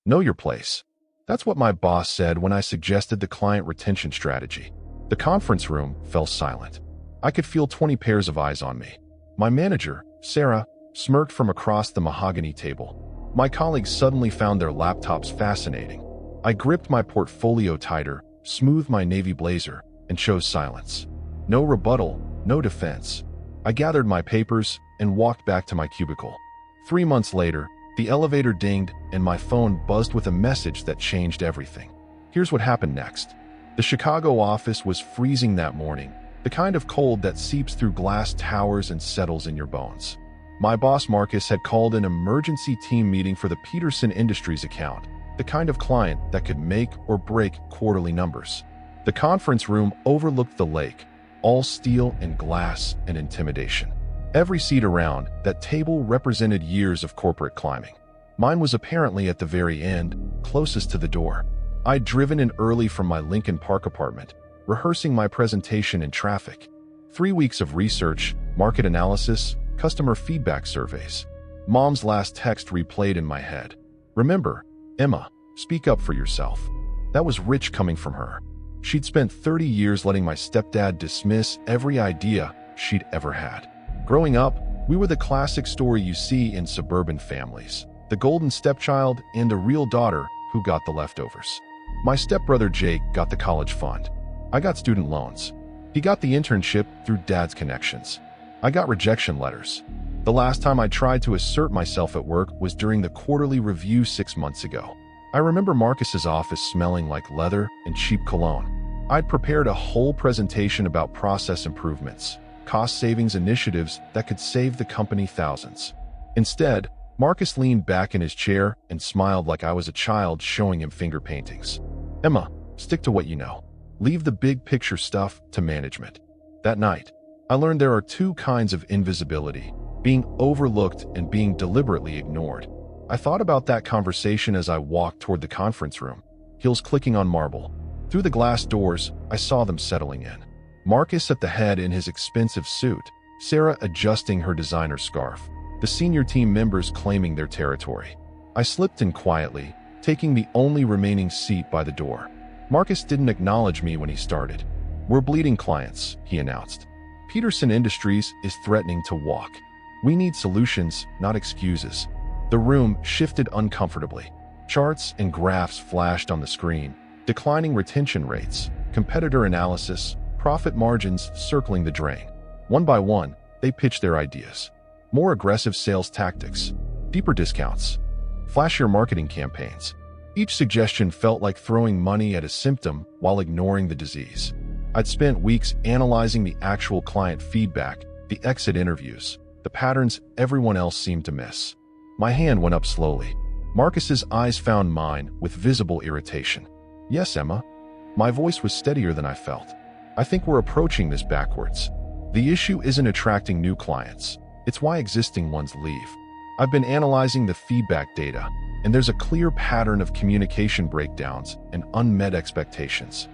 Know your place. That's what my boss said when I suggested the client retention strategy. The conference room fell silent. I could feel 20 pairs of eyes on me. My manager, Sarah, smirked from across the mahogany table. My colleagues suddenly found their laptops fascinating. I gripped my portfolio tighter, smoothed my navy blazer, and chose silence. No rebuttal, no defense. I gathered my papers and walked back to my cubicle. 3 months later, the elevator dinged and my phone buzzed with a message that changed everything. Here's what happened next. The Chicago office was freezing that morning, the kind of cold that seeps through glass towers and settles in your bones. My boss Marcus had called an emergency team meeting for the Peterson Industries account, the kind of client that could make or break quarterly numbers. The conference room overlooked the lake, all steel and glass and intimidation. Every seat around that table represented years of corporate climbing. Mine was apparently at the very end, closest to the door. I'd driven in early from my Lincoln Park apartment, rehearsing my presentation in traffic. 3 weeks of research, market analysis, customer feedback surveys. Mom's last text replayed in my head. Remember, Emma, speak up for yourself. That was rich coming from her. She'd spent 30 years letting my stepdad dismiss every idea she'd ever had. Growing up, we were the classic story you see in suburban families. The golden stepchild and the real daughter who got the leftovers. My stepbrother Jake got the college fund. I got student loans. He got the internship through dad's connections. I got rejection letters. The last time I tried to assert myself at work was during the quarterly review 6 months ago. I remember Marcus's office smelling like leather and cheap cologne. I'd prepared a whole presentation about process improvements, cost savings initiatives that could save the company thousands. Instead, Marcus leaned back in his chair and smiled like I was a child showing him finger paintings. Emma, stick to what you know. Leave the big picture stuff to management. That night, I learned there are 2 kinds of invisibility, being overlooked and being deliberately ignored. I thought about that conversation as I walked toward the conference room, heels clicking on marble. Through the glass doors, I saw them settling in. Marcus at the head in his expensive suit, Sarah adjusting her designer scarf, the senior team members claiming their territory. I slipped in quietly, taking the only remaining seat by the door. Marcus didn't acknowledge me when he started. We're bleeding clients, he announced. Peterson Industries is threatening to walk. We need solutions, not excuses. The room shifted uncomfortably. Charts and graphs flashed on the screen, declining retention rates, competitor analysis, profit margins circling the drain. One by one, they pitched their ideas. More aggressive sales tactics, deeper discounts, flashier marketing campaigns. Each suggestion felt like throwing money at a symptom while ignoring the disease. I'd spent weeks analyzing the actual client feedback, the exit interviews, the patterns everyone else seemed to miss. My hand went up slowly. Marcus's eyes found mine with visible irritation. Yes, Emma. My voice was steadier than I felt. I think we're approaching this backwards. The issue isn't attracting new clients. It's why existing ones leave. I've been analyzing the feedback data, and there's a clear pattern of communication breakdowns and unmet expectations.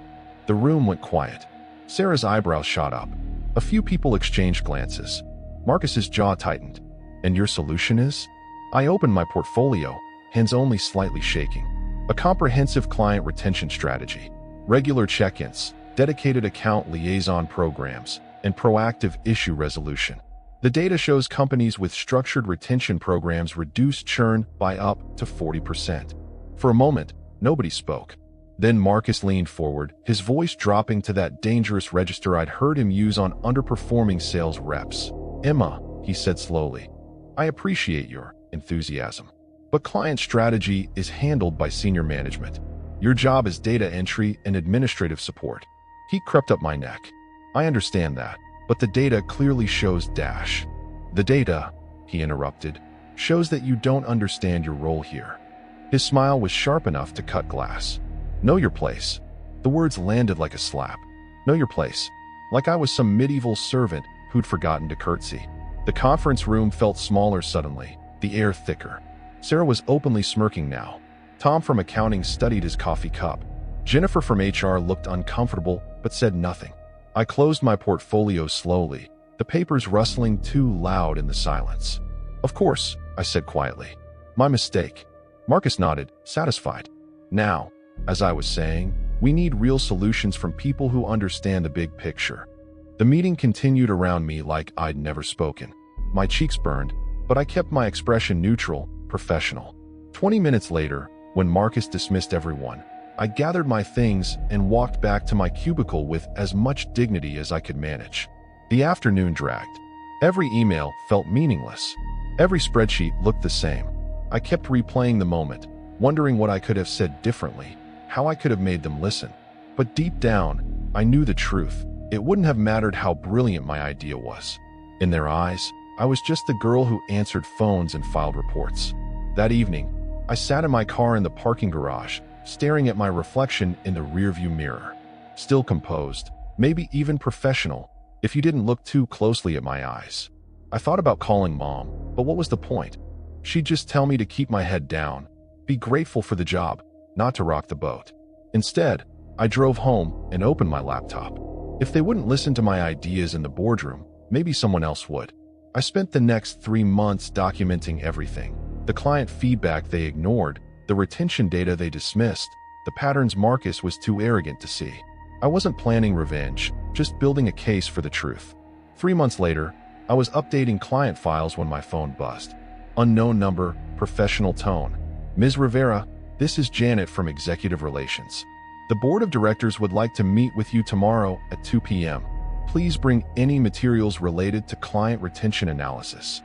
The room went quiet. Sarah's eyebrows shot up. A few people exchanged glances. Marcus's jaw tightened. And your solution is? I opened my portfolio, hands only slightly shaking. A comprehensive client retention strategy, regular check-ins, dedicated account liaison programs, and proactive issue resolution. The data shows companies with structured retention programs reduce churn by up to 40%. For a moment, nobody spoke. Then Marcus leaned forward, his voice dropping to that dangerous register I'd heard him use on underperforming sales reps. Emma, he said slowly, I appreciate your enthusiasm, but client strategy is handled by senior management. Your job is data entry and administrative support. He crept up my neck. I understand that, but the data clearly shows dash. The data, he interrupted, shows that you don't understand your role here. His smile was sharp enough to cut glass. Know your place. The words landed like a slap. Know your place. Like I was some medieval servant who'd forgotten to curtsy. The conference room felt smaller suddenly, the air thicker. Sarah was openly smirking now. Tom from accounting studied his coffee cup. Jennifer from HR looked uncomfortable but said nothing. I closed my portfolio slowly, the papers rustling too loud in the silence. Of course, I said quietly. My mistake. Marcus nodded, satisfied. Now, as I was saying, we need real solutions from people who understand the big picture. The meeting continued around me like I'd never spoken. My cheeks burned, but I kept my expression neutral, professional. 20 minutes later, when Marcus dismissed everyone, I gathered my things and walked back to my cubicle with as much dignity as I could manage. The afternoon dragged. Every email felt meaningless. Every spreadsheet looked the same. I kept replaying the moment, wondering what I could have said differently, how I could have made them listen. But deep down, I knew the truth. It wouldn't have mattered how brilliant my idea was. In their eyes, I was just the girl who answered phones and filed reports. That evening, I sat in my car in the parking garage, staring at my reflection in the rearview mirror. Still composed, maybe even professional, if you didn't look too closely at my eyes. I thought about calling Mom, but what was the point? She'd just tell me to keep my head down, be grateful for the job, not to rock the boat. Instead, I drove home and opened my laptop. If they wouldn't listen to my ideas in the boardroom, maybe someone else would. I spent the next 3 months documenting everything. The client feedback they ignored, the retention data they dismissed, the patterns Marcus was too arrogant to see. I wasn't planning revenge, just building a case for the truth. 3 months later, I was updating client files when my phone buzzed. Unknown number, professional tone. Ms. Rivera, this is Janet from Executive Relations. The board of directors would like to meet with you tomorrow at 2 p.m. Please bring any materials related to client retention analysis.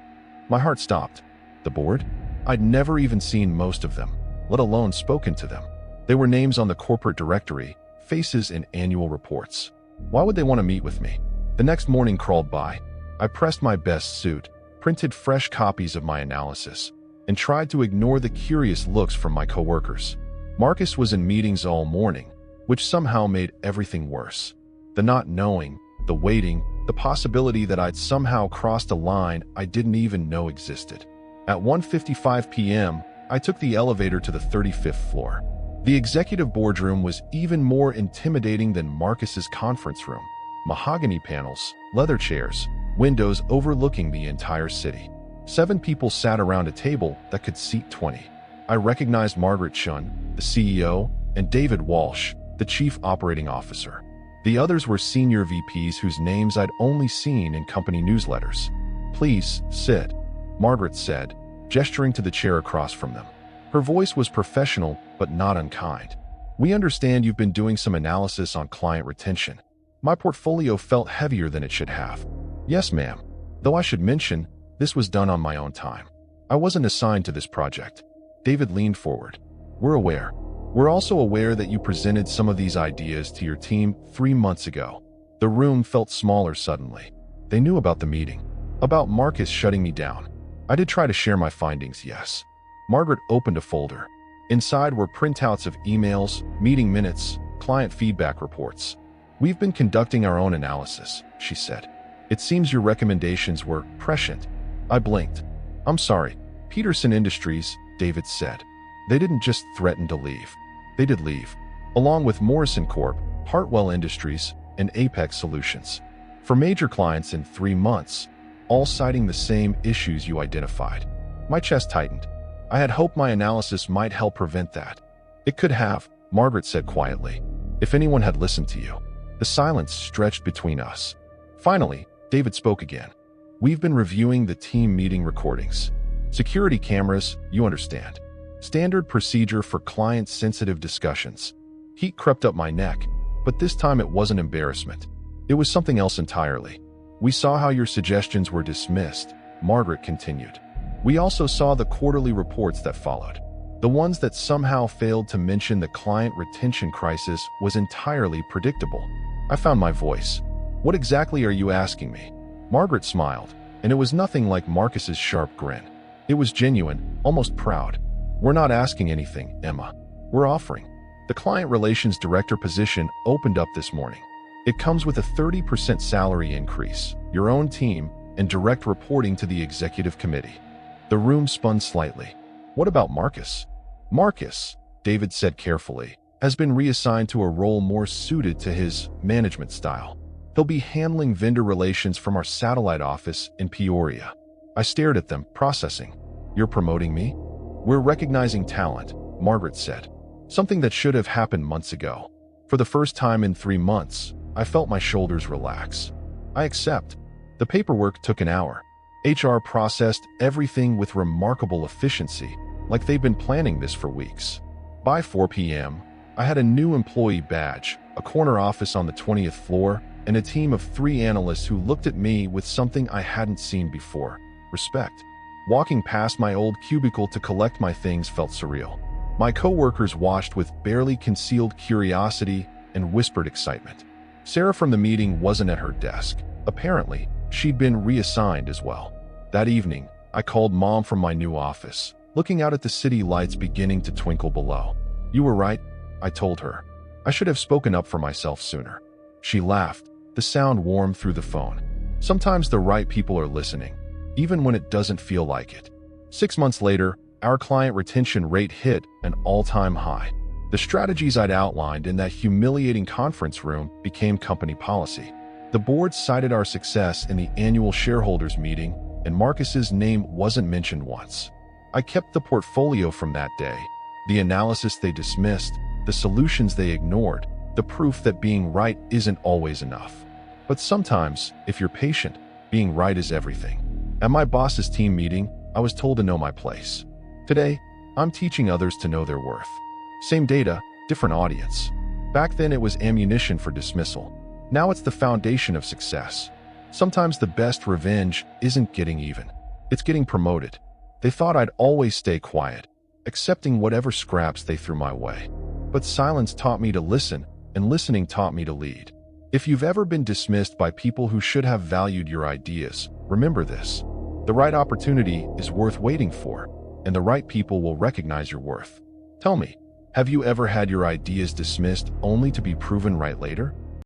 My heart stopped. The board? I'd never even seen most of them, let alone spoken to them. They were names on the corporate directory, faces in annual reports. Why would they want to meet with me? The next morning crawled by. I pressed my best suit, printed fresh copies of my analysis, and tried to ignore the curious looks from my coworkers. Marcus was in meetings all morning, which somehow made everything worse. The not knowing, the waiting, the possibility that I'd somehow crossed a line I didn't even know existed. At 1:55 p.m., I took the elevator to the 35th floor. The executive boardroom was even more intimidating than Marcus's conference room. Mahogany panels, leather chairs, windows overlooking the entire city. 7 people sat around a table that could seat 20. I recognized Margaret Chun, the CEO, and David Walsh, the Chief Operating Officer. The others were senior VPs whose names I'd only seen in company newsletters. "Please, sit," Margaret said, gesturing to the chair across from them. Her voice was professional but not unkind. "We understand you've been doing some analysis on client retention." My portfolio felt heavier than it should have. "Yes, ma'am. Though I should mention, this was done on my own time. I wasn't assigned to this project." David leaned forward. "We're aware. We're also aware that you presented some of these ideas to your team 3 months ago." The room felt smaller suddenly. They knew about the meeting, about Marcus shutting me down. I did try to share my findings, yes. Margaret opened a folder. Inside were printouts of emails, meeting minutes, client feedback reports. "We've been conducting our own analysis," she said. "It seems your recommendations were prescient." I blinked. "I'm sorry. Peterson Industries," David said. "They didn't just threaten to leave. They did leave, along with Morrison Corp., Hartwell Industries, and Apex Solutions. For major clients in 3 months, all citing the same issues you identified." My chest tightened. I had hoped my analysis might help prevent that. "It could have," Margaret said quietly, "if anyone had listened to you." The silence stretched between us. Finally, David spoke again. "We've been reviewing the team meeting recordings. Security cameras, you understand. Standard procedure for client-sensitive discussions." Heat crept up my neck, but this time it wasn't embarrassment. It was something else entirely. "We saw how your suggestions were dismissed," Margaret continued. "We also saw the quarterly reports that followed. The ones that somehow failed to mention the client retention crisis was entirely predictable." I found my voice. "What exactly are you asking me?" Margaret smiled, and it was nothing like Marcus's sharp grin. It was genuine, almost proud. "We're not asking anything, Emma. We're offering. The client relations director position opened up this morning. It comes with a 30% salary increase, your own team, and direct reporting to the executive committee." The room spun slightly. "What about Marcus?" "Marcus," David said carefully, "has been reassigned to a role more suited to his management style. He'll be handling vendor relations from our satellite office in Peoria." I stared at them, processing. "You're promoting me?" "We're recognizing talent," Margaret said. Something that should have happened months ago. For the first time in 3 months, I felt my shoulders relax. I accept. The paperwork took an hour. HR processed everything with remarkable efficiency, like they'd been planning this for weeks. By 4 p.m., I had a new employee badge, a corner office on the 20th floor, and a team of 3 analysts who looked at me with something I hadn't seen before: respect. Walking past my old cubicle to collect my things felt surreal. My coworkers watched with barely concealed curiosity and whispered excitement. Sarah from the meeting wasn't at her desk. Apparently, she'd been reassigned as well. That evening, I called Mom from my new office, looking out at the city lights beginning to twinkle below. "You were right," I told her. "I should have spoken up for myself sooner." She laughed, the sound warm through the phone. Sometimes the right people are listening, even when it doesn't feel like it. 6 months later, our client retention rate hit an all-time high. The strategies I'd outlined in that humiliating conference room became company policy. The board cited our success in the annual shareholders meeting, and Marcus's name wasn't mentioned once. I kept the portfolio from that day, the analysis they dismissed, the solutions they ignored, the proof that being right isn't always enough. But sometimes, if you're patient, being right is everything. At my boss's team meeting, I was told to know my place. Today, I'm teaching others to know their worth. Same data, different audience. Back then it was ammunition for dismissal. Now it's the foundation of success. Sometimes the best revenge isn't getting even. It's getting promoted. They thought I'd always stay quiet, accepting whatever scraps they threw my way. But silence taught me to listen, and listening taught me to lead. If you've ever been dismissed by people who should have valued your ideas, remember this: the right opportunity is worth waiting for, and the right people will recognize your worth. Tell me, have you ever had your ideas dismissed only to be proven right later?